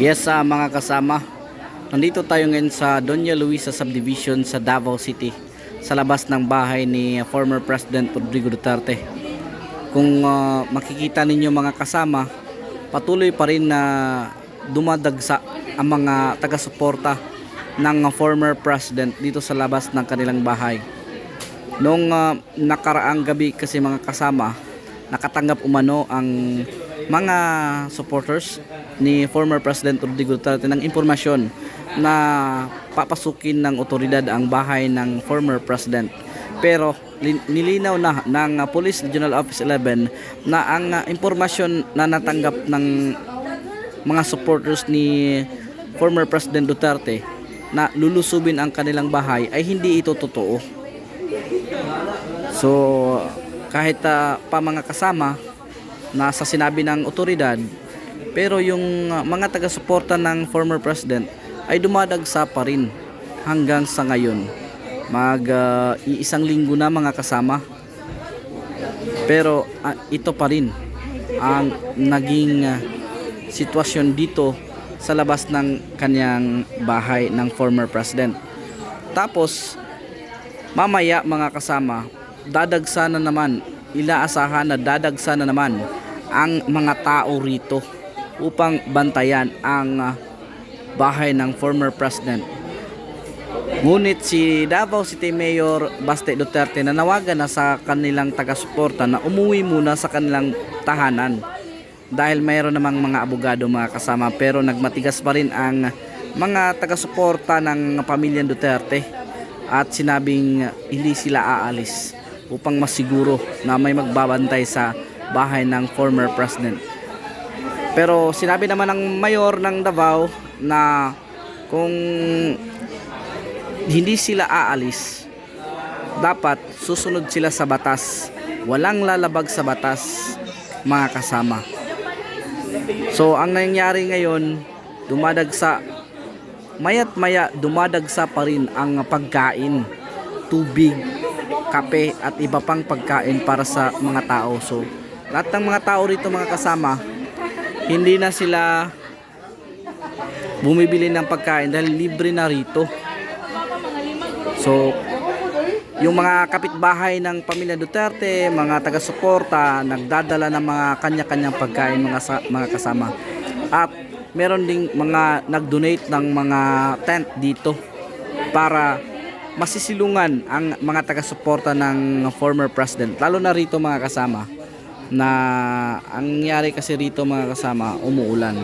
Yes, mga kasama, nandito tayo ngayon sa Doña Luisa Subdivision sa Davao City, sa labas ng bahay ni former President Rodrigo Duterte. Kung makikita ninyo mga kasama, patuloy pa rin na dumadagsa ang mga taga-suporta ng former president dito sa labas ng kanilang bahay. Noong nakaraang gabi kasi mga kasama, nakatanggap umano ang mga supporters ni former President Rodrigo Duterte ng impormasyon na papasukin ng otoridad ang bahay ng former president. Pero nilinaw na ng Police Regional Office 11 na ang impormasyon na natanggap ng mga supporters ni former President Duterte na lulusubin ang kanilang bahay ay hindi ito totoo. So kahit pa mga kasama na sa sinabi ng otoridad, pero yung mga taga-suporta ng former president ay dumadagsa pa rin hanggang sa ngayon. Iisang linggo na mga kasama, pero ito pa rin ang naging sitwasyon dito sa labas ng kanyang bahay ng former president. Tapos mamaya mga kasama, dadagsa na naman, inaasahan na dadagsa na naman ang mga tao rito upang bantayan ang bahay ng former president. Ngunit si Davao City Mayor Baste Duterte nanawagan na sa kanilang taga-suporta na umuwi muna sa kanilang tahanan dahil mayroon namang mga abogado mga kasama, pero nagmatigas pa rin ang mga taga-suporta ng pamilyang Duterte at sinabing hindi sila aalis upang masiguro na may magbabantay sa bahay ng former president. Pero sinabi naman ng mayor ng Davao na kung hindi sila aalis, dapat susunod sila sa batas. Walang lalabag sa batas mga kasama. So ang nangyari ngayon, maya't maya dumadagsa pa rin ang pagkain, tubig, kape at iba pang pagkain para sa mga tao. So lahat ng mga tao rito mga kasama, hindi na sila bumibili ng pagkain dahil libre na rito. So yung mga kapitbahay ng pamilya Duterte, mga taga-suporta, nagdadala ng mga kanya-kanyang pagkain mga kasama. At meron ding mga nag-donate ng mga tent dito para masisilungan ang mga taga-suporta ng former president. Lalo na rito mga kasama, na ang nangyari kasi rito mga kasama, umuulan.